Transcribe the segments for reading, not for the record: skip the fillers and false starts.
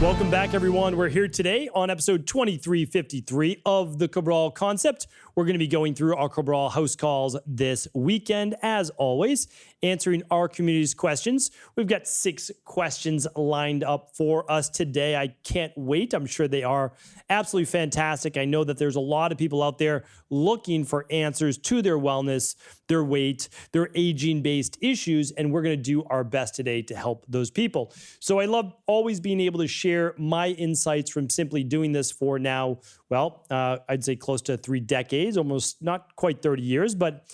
Welcome back, everyone. We're here today on episode 2353 of the Cabral Concept. We're going to be going through our Cabral house calls this weekend, as always, answering our community's questions. We've got 6 questions lined up for us today. I can't wait. I'm sure they are absolutely fantastic. I know that there's a lot of people out there looking for answers to their wellness, their weight, their aging-based issues, and we're going to do our best today to help those people. So I love always being able to share my insights from simply doing this for now, I'd say close to 3 decades, almost not quite 30 years, but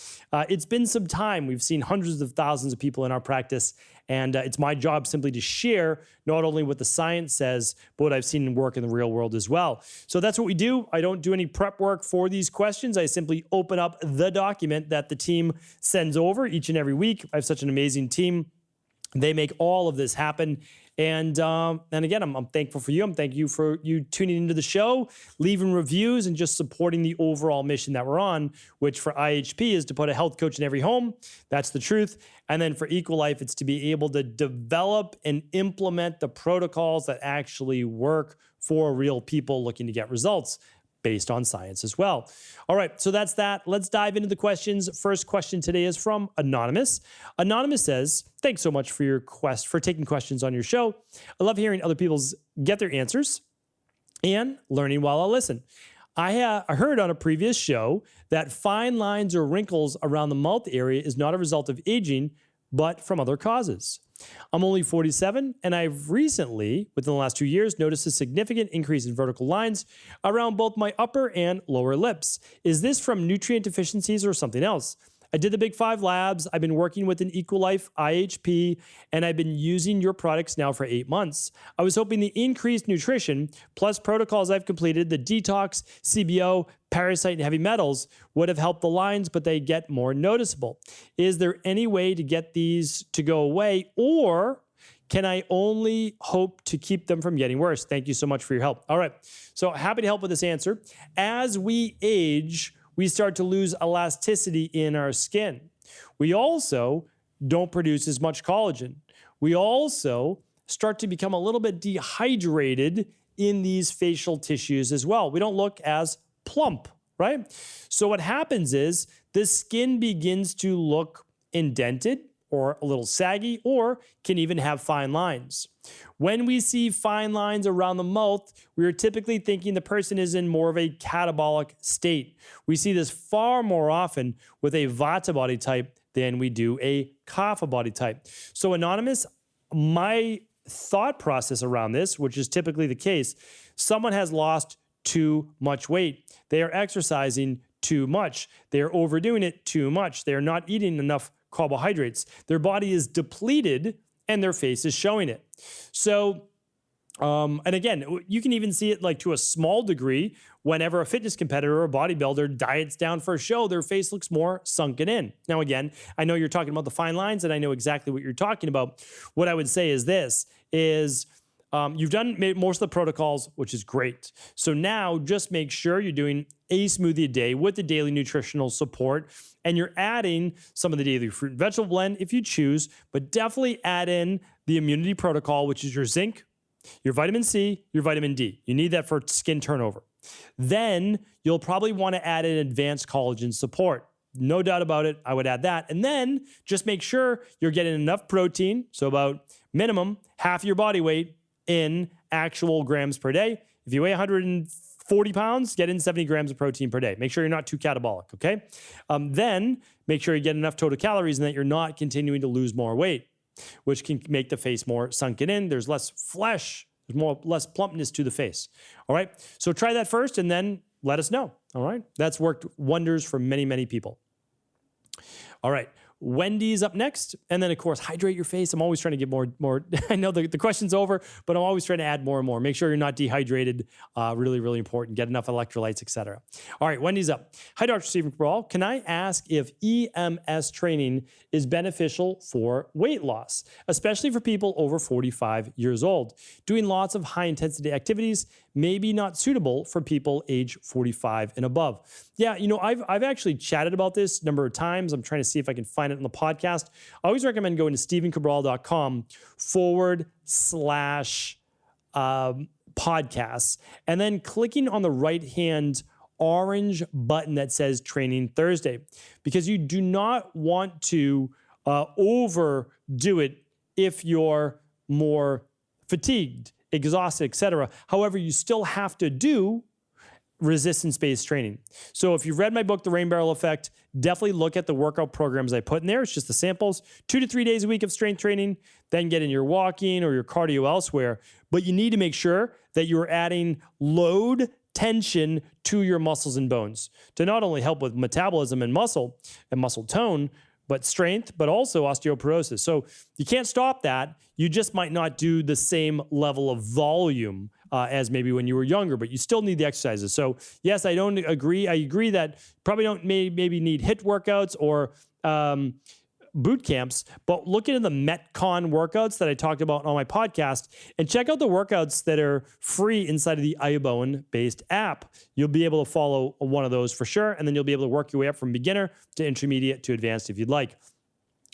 it's been some time. We've seen hundreds of thousands of people in our practice, and it's my job simply to share not only what the science says, but what I've seen work in the real world as well. So that's what we do. I don't do any prep work for these questions. I simply open up the document that the team sends over each and every week. I have such an amazing team. They make all of this happen. And again, I'm thankful for you. I'm thank you for you tuning into the show, leaving reviews, and just supporting the overall mission that we're on, which for IHP is to put a health coach in every home. That's the truth. And then for Equal Life, it's to be able to develop and implement the protocols that actually work for real people looking to get results based on science as well. All right, so that's that. Let's dive into the questions. First question today is from Anonymous. Anonymous says, thanks so much for your for taking questions on your show. I love hearing other people's get their answers and learning while I listen. I heard on a previous show that fine lines or wrinkles around the mouth area is not a result of aging, but from other causes. I'm only 47, and I've recently, within the last 2 years, noticed a significant increase in vertical lines around both my upper and lower lips. Is this from nutrient deficiencies or something else? I did the Big 5 labs. I've been working with an Equal Life IHP, and I've been using your products now for 8 months. I was hoping the increased nutrition plus protocols I've completed, the detox, CBO, parasite, and heavy metals would have helped the lines, but they get more noticeable. Is there any way to get these to go away, or can I only hope to keep them from getting worse? Thank you so much for your help. All right, so happy to help with this answer. As we age, we start to lose elasticity in our skin. We also don't produce as much collagen. We also start to become a little bit dehydrated in these facial tissues as well. We don't look as plump, right? So what happens is the skin begins to look indented or a little saggy, or can even have fine lines. When we see fine lines around the mouth, we are typically thinking the person is in more of a catabolic state. We see this far more often with a Vata body type than we do a Kapha body type. So Anonymous, my thought process around this, which is typically the case, someone has lost too much weight. They are exercising too much. They are overdoing it too much. They are not eating enough carbohydrates. Their body is depleted and their face is showing it. So, and again, you can even see it like to a small degree whenever a fitness competitor or a bodybuilder diets down for a show, their face looks more sunken in. Now, again, I know you're talking about the fine lines and I know exactly what you're talking about. What I would say is this, you've done most of the protocols, which is great. So now just make sure you're doing a smoothie a day with the daily nutritional support, and you're adding some of the daily fruit and vegetable blend if you choose, but definitely add in the immunity protocol, which is your zinc, your vitamin C, your vitamin D. You need that for skin turnover. Then you'll probably want to add in advanced collagen support. No doubt about it, I would add that. And then just make sure you're getting enough protein, so about minimum half your body weight in actual grams per day. If you weigh 140 pounds, get in 70 grams of protein per day. Make sure you're not too catabolic, okay? Then make sure you get enough total calories and that you're not continuing to lose more weight, which can make the face more sunken in. There's less flesh, there's less plumpness to the face, all right? So try that first and then let us know, all right? That's worked wonders for many, many people. All right. Wendy's up next. And then, of course, hydrate your face. I'm always trying to get more. I know the question's over, but I'm always trying to add more and more. Make sure you're not dehydrated. Really, really important. Get enough electrolytes, etc. All right, Wendy's up. Hi, Dr. Stephen Cabral. Can I ask if EMS training is beneficial for weight loss, especially for people over 45 years old? Doing lots of high-intensity activities may be not suitable for people age 45 and above. Yeah, you know, I've actually chatted about this a number of times. I'm trying to see if I can find it in the podcast. I always recommend going to stephencabral.com / podcasts, and then clicking on the right-hand orange button that says Training Thursday, because you do not want to overdo it if you're more fatigued, exhausted, etc. However, you still have to do resistance-based training. So if you've read my book, The Rain Barrel Effect, definitely look at the workout programs I put in there. It's just the samples, 2 to 3 days a week of strength training, then get in your walking or your cardio elsewhere. But you need to make sure that you're adding load tension to your muscles and bones to not only help with metabolism and muscle tone, but strength, but also osteoporosis. So you can't stop that. You just might not do the same level of volume as maybe when you were younger, but you still need the exercises. So yes, I don't agree. I agree that probably don't maybe need HIIT workouts or boot camps, but look into the Metcon workouts that I talked about on my podcast and check out the workouts that are free inside of the iBone-based app. You'll be able to follow one of those for sure, and then you'll be able to work your way up from beginner to intermediate to advanced if you'd like.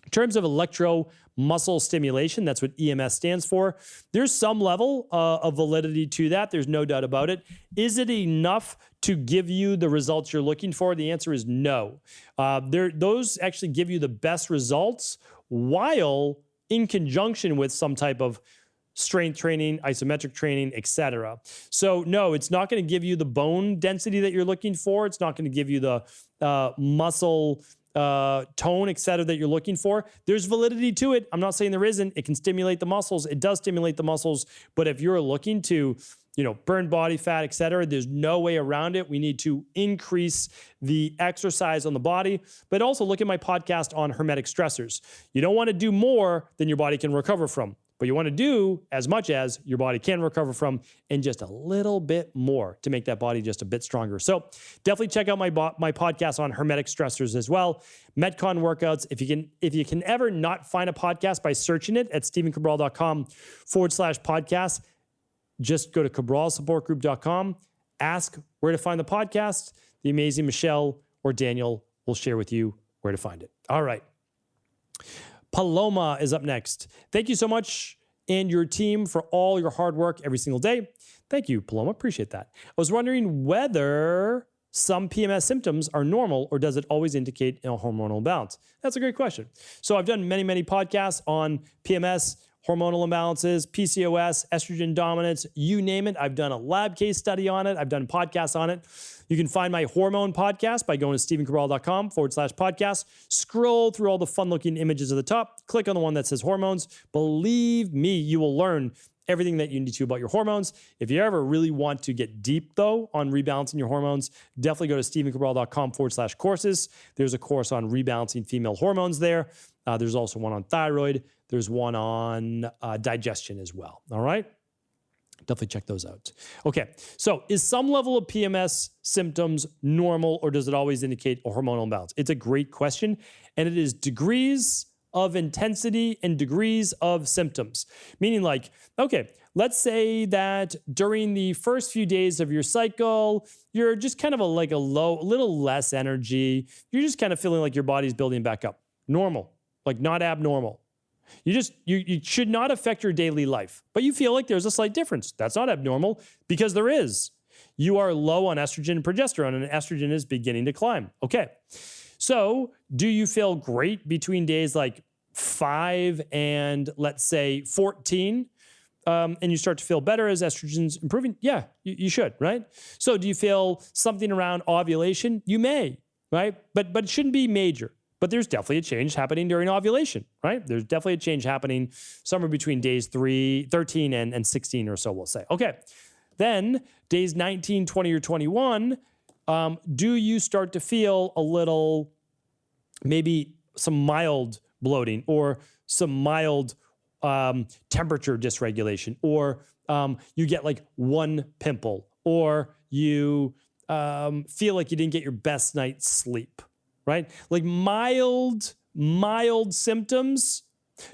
In terms of electromuscle stimulation, that's what EMS stands for. There's some level of validity to that. There's no doubt about it. Is it enough to give you the results you're looking for? The answer is no. Those actually give you the best results while in conjunction with some type of strength training, isometric training, etc. So no, it's not going to give you the bone density that you're looking for. It's not going to give you the muscle tone, et cetera, that you're looking for. There's validity to it. I'm not saying there isn't. It can stimulate the muscles. It does stimulate the muscles. But if you're looking to, burn body fat, et cetera, there's no way around it. We need to increase the exercise on the body, but also look at my podcast on hermetic stressors. You don't want to do more than your body can recover from, but you want to do as much as your body can recover from and just a little bit more to make that body just a bit stronger. So definitely check out my podcast on hermetic stressors as well. Metcon workouts. If you can ever not find a podcast by searching it at stephencabral.com/podcast, just go to cabralsupportgroup.com, ask where to find the podcast. The amazing Michelle or Daniel will share with you where to find it. All right. Paloma is up next. Thank you so much and your team for all your hard work every single day. Thank you, Paloma. Appreciate that. I was wondering whether some PMS symptoms are normal or does it always indicate a hormonal imbalance? That's a great question. So I've done many, many podcasts on PMS, hormonal imbalances, PCOS, estrogen dominance, you name it. I've done a lab case study on it. I've done podcasts on it. You can find my hormone podcast by going to stephencabral.com/podcast. Scroll through all the fun-looking images at the top. Click on the one that says hormones. Believe me, you will learn everything that you need to about your hormones. If you ever really want to get deep, though, on rebalancing your hormones, definitely go to stephencabral.com/courses. There's a course on rebalancing female hormones there. There's also one on thyroid. There's one on digestion as well. All right? Definitely check those out. Okay, so is some level of PMS symptoms normal or does it always indicate a hormonal imbalance? It's a great question, and it is degrees of intensity and degrees of symptoms. Meaning like, okay, let's say that during the first few days of your cycle, you're just kind of a little less energy. You're just kind of feeling like your body's building back up. Normal, like not abnormal. You should not affect your daily life, but you feel like there's a slight difference. That's not abnormal because there is. You are low on estrogen and progesterone, and estrogen is beginning to climb. Okay. So do you feel great between days like 5 and let's say 14? And you start to feel better as estrogen's improving? Yeah, you should, right? So do you feel something around ovulation? You may, right? But it shouldn't be major. But there's definitely a change happening during ovulation, right? There's definitely a change happening somewhere between days 13 and 16 or so, we'll say. Okay. Then days 19, 20, or 21, do you start to feel a little, maybe some mild bloating or some mild temperature dysregulation, or you get like one pimple, or you feel like you didn't get your best night's sleep? Right? Like mild symptoms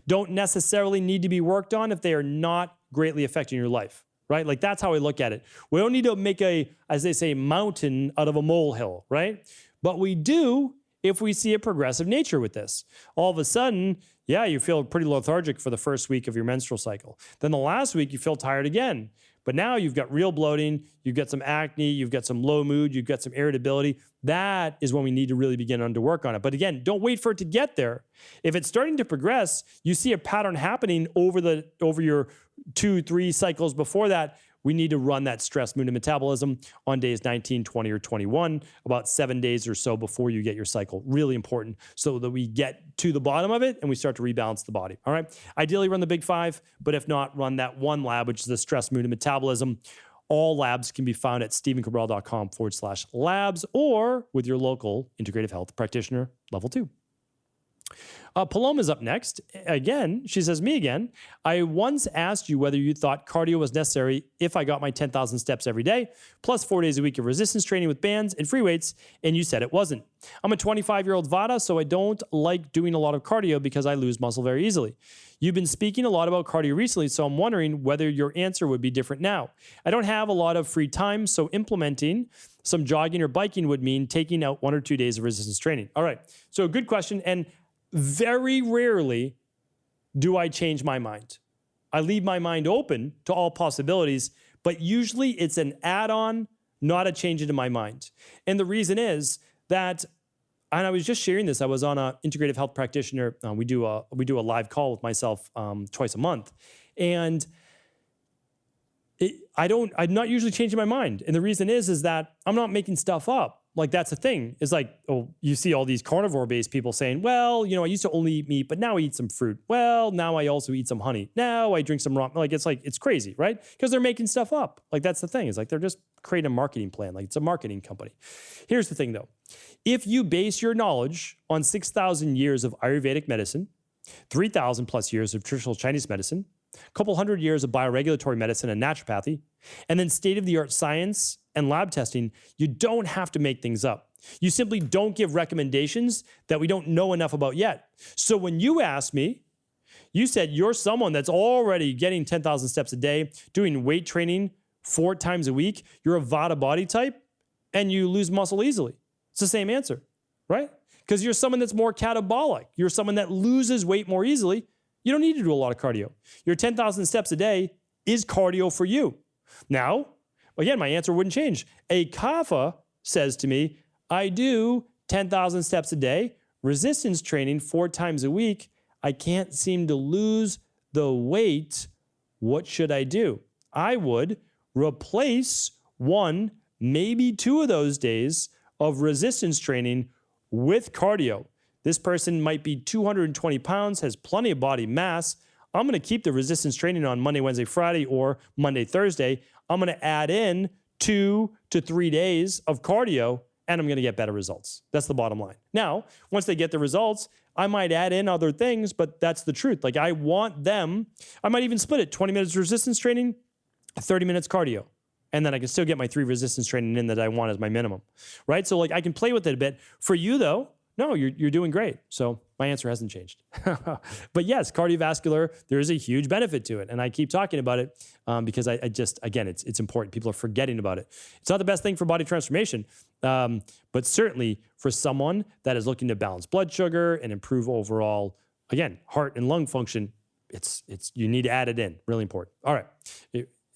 don't necessarily need to be worked on if they are not greatly affecting your life, right? Like that's how I look at it. We don't need to make as they say, mountain out of a molehill, right? But we do if we see a progressive nature with this. All of a sudden, Yeah, you feel pretty lethargic for the first week of your menstrual cycle. Then the last week, you feel tired again. But now you've got real bloating, you've got some acne, you've got some low mood, you've got some irritability. That is when we need to really begin to work on it. But again, don't wait for it to get there. If it's starting to progress, you see a pattern happening over your 2-3 cycles before that, we need to run that stress, mood, and metabolism on days 19, 20, or 21, about 7 days or so before you get your cycle. Really important so that we get to the bottom of it and we start to rebalance the body. All right. Ideally, run the big 5, but if not, run that one lab, which is the stress, mood, and metabolism. All labs can be found at stevencabral.com/labs or with your local integrative health practitioner level 2. Paloma's up next. Again, she says, me again. I once asked you whether you thought cardio was necessary if I got my 10,000 steps every day, plus 4 days a week of resistance training with bands and free weights, and you said it wasn't. I'm a 25-year-old Vata, so I don't like doing a lot of cardio because I lose muscle very easily. You've been speaking a lot about cardio recently, so I'm wondering whether your answer would be different now. I don't have a lot of free time, so implementing some jogging or biking would mean taking out 1 or 2 days of resistance training. All right, so good question, and very rarely do I change my mind. I leave my mind open to all possibilities, but usually it's an add-on, not a change into my mind. And the reason is that, and I was just sharing this, I was on an integrative health practitioner. We do a live call with myself twice a month. And I'm not usually changing my mind. And the reason is that I'm not making stuff up. Like, that's the thing. It's like, oh, you see all these carnivore-based people saying, well, I used to only eat meat, but now I eat some fruit. Well, now I also eat some honey. Now I drink some raw. It's crazy, right? Because they're making stuff up. Like, that's the thing. It's like they're just creating a marketing plan. Like, it's a marketing company. Here's the thing, though. If you base your knowledge on 6,000 years of Ayurvedic medicine, 3,000 plus years of traditional Chinese medicine, a couple hundred years of bioregulatory medicine and naturopathy, and then state-of-the-art science and lab testing, you don't have to make things up. You simply don't give recommendations that we don't know enough about yet. So when you asked me, you said you're someone that's already getting 10,000 steps a day, doing weight training 4 times a week, you're a Vata body type, and you lose muscle easily. It's the same answer, right? Because you're someone that's more catabolic. You're someone that loses weight more easily. You don't need to do a lot of cardio. Your 10,000 steps a day is cardio for you. Now, again, my answer wouldn't change. A Kapha says to me, I do 10,000 steps a day, resistance training 4 times a week. I can't seem to lose the weight. What should I do? I would replace 1, maybe 2 of those days of resistance training with cardio. This person might be 220 pounds, has plenty of body mass. I'm going to keep the resistance training on Monday, Wednesday, Friday, or Monday, Thursday. I'm going to add in 2 to 3 days of cardio, and I'm going to get better results. That's the bottom line. Now, once they get the results, I might add in other things, but that's the truth. Like, I want them, I might even split it, 20 minutes resistance training, 30 minutes cardio. And then I can still get my 3 resistance training in that I want as my minimum, right? So, like, I can play with it a bit. For you, though, no, you're doing great. So my answer hasn't changed. But yes, cardiovascular, there is a huge benefit to it. And I keep talking about it because I just, again, it's important. People are forgetting about it. It's not the best thing for body transformation, but certainly for someone that is looking to balance blood sugar and improve overall, again, heart and lung function, you need to add it in. Really important. All right.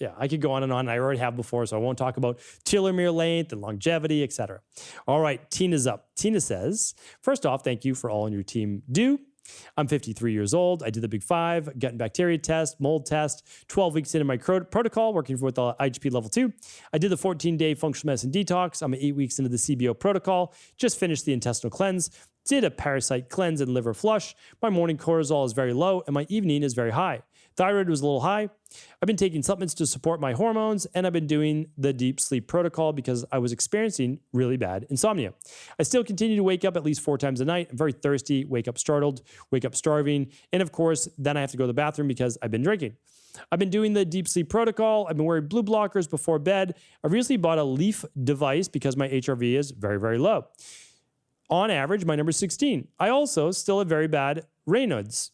Yeah, I could go on and on. I already have before, so I won't talk about telomere length and longevity, etc. All right, Tina's up. Tina says, first off, thank you for all your team do. I'm 53 years old. I did the big 5, gut and bacteria test, mold test, 12 weeks into my protocol, working with the IGP level 2. I did the 14-day functional medicine detox. I'm 8 weeks into the CBO protocol. Just finished the intestinal cleanse. Did a parasite cleanse and liver flush. My morning cortisol is very low, and my evening is very high. Thyroid was a little high. I've been taking supplements to support my hormones, and I've been doing the deep sleep protocol because I was experiencing really bad insomnia. I still continue to wake up at least 4 times a night. I'm very thirsty, wake up startled, wake up starving, and of course, then I have to go to the bathroom because I've been drinking. I've been doing the deep sleep protocol. I've been wearing blue blockers before bed. I recently bought a Leaf device because my HRV is very, very low. On average, my number is 16. I also still have very bad Raynaud's.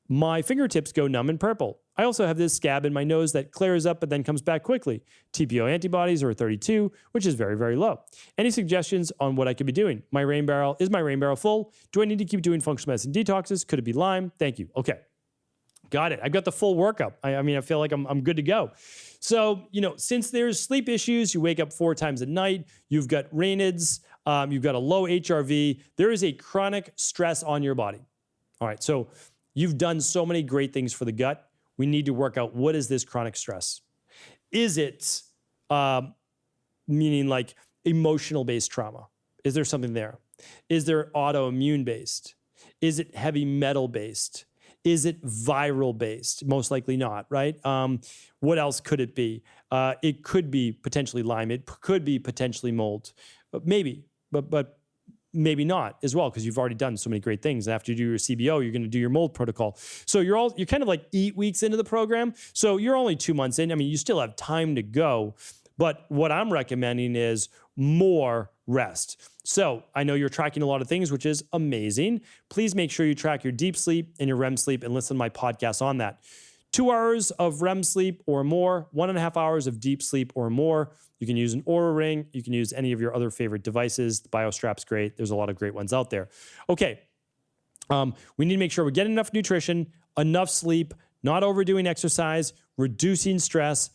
My fingertips go numb and purple. I also have this scab in my nose that clears up but then comes back quickly. TPO antibodies are 32, which is very, very low. Any suggestions on what I could be doing? Is my rain barrel full? Do I need to keep doing functional medicine detoxes? Could it be Lyme? Thank you. Okay. Got it. I've got the full workup. I mean, I feel like I'm good to go. So, since there's sleep issues, you wake up 4 times a night, you've got Raynaud's, you've got a low HRV, there is a chronic stress on your body. All right. So you've done so many great things for the gut. We need to work out, what is this chronic stress? Is it, meaning like emotional-based trauma? Is there something there? Is there autoimmune-based? Is it heavy metal-based? Is it viral-based? Most likely not, right? What else could it be? It could be potentially Lyme. It could be potentially mold. Maybe, but maybe not as well, because you've already done so many great things. And after you do your CBO, you're going to do your mold protocol. So you're kind of like 8 weeks into the program. So you're only 2 months in. I mean, you still have time to go. But what I'm recommending is more rest. So I know you're tracking a lot of things, which is amazing. Please make sure you track your deep sleep and your REM sleep and listen to my podcast on that. 2 hours of REM sleep or more, 1.5 hours of deep sleep or more. You can use an Oura Ring. You can use any of your other favorite devices. The BioStrap's great. There's a lot of great ones out there. Okay. We need to make sure we're getting enough nutrition, enough sleep, not overdoing exercise, reducing stress.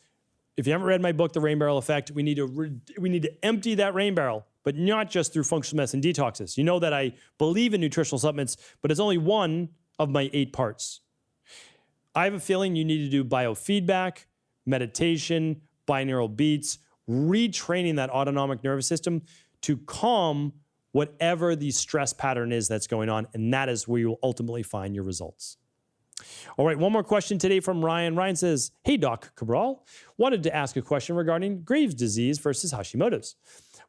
If you haven't read my book, The Rain Barrel Effect, we need to empty that rain barrel, but not just through functional medicine detoxes. You know that I believe in nutritional supplements, but it's only one of my 8 parts. I have a feeling you need to do biofeedback, meditation, binaural beats, retraining that autonomic nervous system to calm whatever the stress pattern is that's going on, and that is where you will ultimately find your results. All right, one more question today from Ryan. Ryan says, hey, Doc Cabral, wanted to ask a question regarding Graves' disease versus Hashimoto's.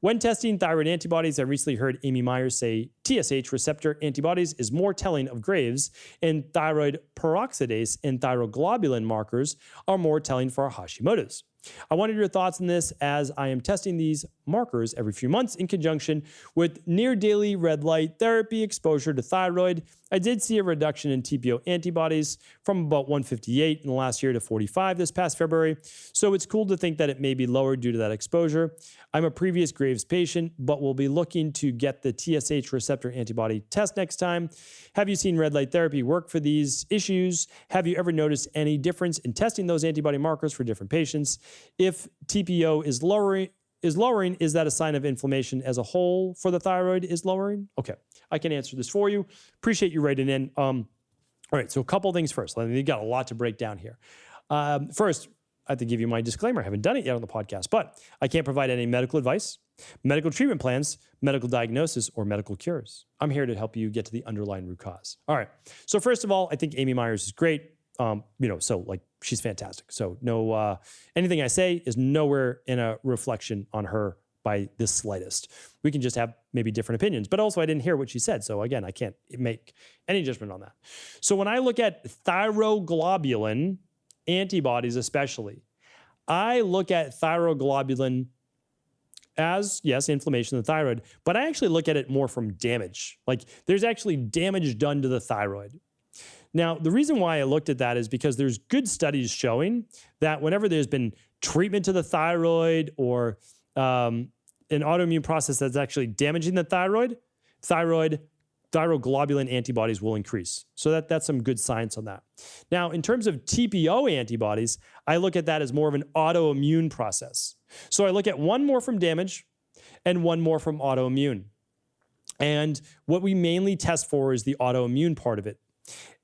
When testing thyroid antibodies, I recently heard Amy Myers say TSH receptor antibodies is more telling of Graves, and thyroid peroxidase and thyroglobulin markers are more telling for Hashimoto's. I wanted your thoughts on this, as I am testing these markers every few months in conjunction with near daily red light therapy exposure to thyroid. I did see a reduction in TPO antibodies from about 158 in the last year to 45 this past February. So it's cool to think that it may be lower due to that exposure. I'm a previous Graves patient, but will be looking to get the TSH receptor antibody test next time. Have you seen red light therapy work for these issues? Have you ever noticed any difference in testing those antibody markers for different patients? If TPO is lowering, is that a sign of inflammation as a whole for the thyroid is lowering? Okay, I can answer this for you. Appreciate you writing in. All right, so a couple things first. You've got a lot to break down here. First, I have to give you my disclaimer. I haven't done it yet on the podcast, but I can't provide any medical advice, medical treatment plans, medical diagnosis, or medical cures. I'm here to help you get to the underlying root cause. All right, so first of all, I think Amy Myers is great. She's fantastic. So no, anything I say is nowhere in a reflection on her by the slightest. We can just have maybe different opinions, but also I didn't hear what she said. So again, I can't make any judgment on that. So when I look at thyroglobulin antibodies, especially, I look at thyroglobulin as, yes, inflammation of the thyroid, but I actually look at it more from damage. Like there's actually damage done to the thyroid. Now, the reason why I looked at that is because there's good studies showing that whenever there's been treatment to the thyroid or an autoimmune process that's actually damaging the thyroglobulin antibodies will increase. So that's some good science on that. Now, in terms of TPO antibodies, I look at that as more of an autoimmune process. So I look at one more from damage and one more from autoimmune. And what we mainly test for is the autoimmune part of it.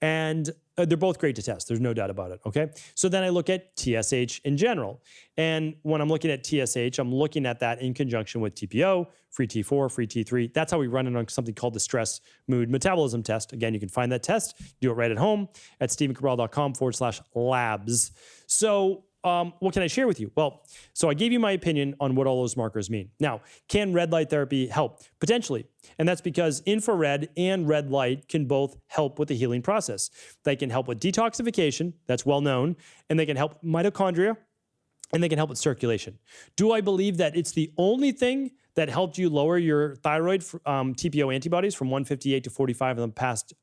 And they're both great to test. There's no doubt about it, okay? So then I look at TSH in general. And when I'm looking at TSH, I'm looking at that in conjunction with TPO, free T4, free T3. That's how we run it on something called the stress mood metabolism test. Again, you can find that test, do it right at home at stephencabral.com/labs. So what can I share with you? Well, so I gave you my opinion on what all those markers mean. Now, can red light therapy help? Potentially. And that's because infrared and red light can both help with the healing process. They can help with detoxification, that's well known, and they can help mitochondria, and they can help with circulation. Do I believe that it's the only thing that helped you lower your thyroid TPO antibodies from 158 to 45 in the past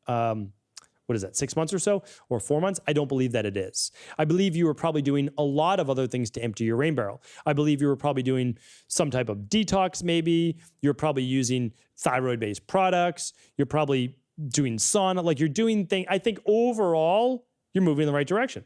what is that, 6 months or so, or 4 months? I don't believe that it is. I believe you were probably doing a lot of other things to empty your rain barrel. I believe you were probably doing some type of detox maybe. You're probably using thyroid-based products. You're probably doing sauna. Like, you're doing things. I think overall, you're moving in the right direction.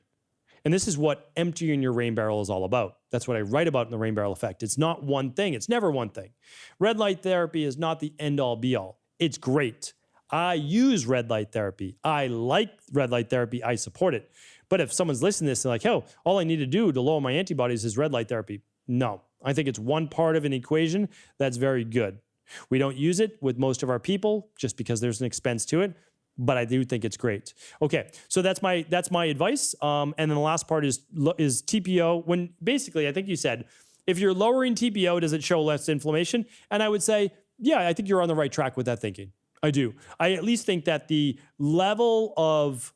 And this is what emptying your rain barrel is all about. That's what I write about in the rain barrel effect. It's not one thing. It's never one thing. Red light therapy is not the end all be all. It's great. I use red light therapy. I like red light therapy. I support it. But if someone's listening to this and like, oh, all I need to do to lower my antibodies is red light therapy. No, I think it's one part of an equation that's very good. We don't use it with most of our people just because there's an expense to it, but I do think it's great. Okay, so that's my advice. And then the last part is TPO. When basically, I think you said, if you're lowering TPO, does it show less inflammation? And I would say, yeah, I think you're on the right track with that thinking. I do. I at least think that the level of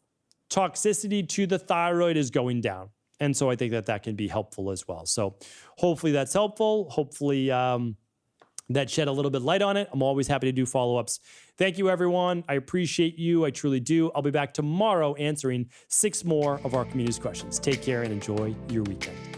toxicity to the thyroid is going down. And so I think that that can be helpful as well. So hopefully that's helpful. Hopefully that shed a little bit light on it. I'm always happy to do follow-ups. Thank you, everyone. I appreciate you. I truly do. I'll be back tomorrow answering 6 more of our community's questions. Take care and enjoy your weekend.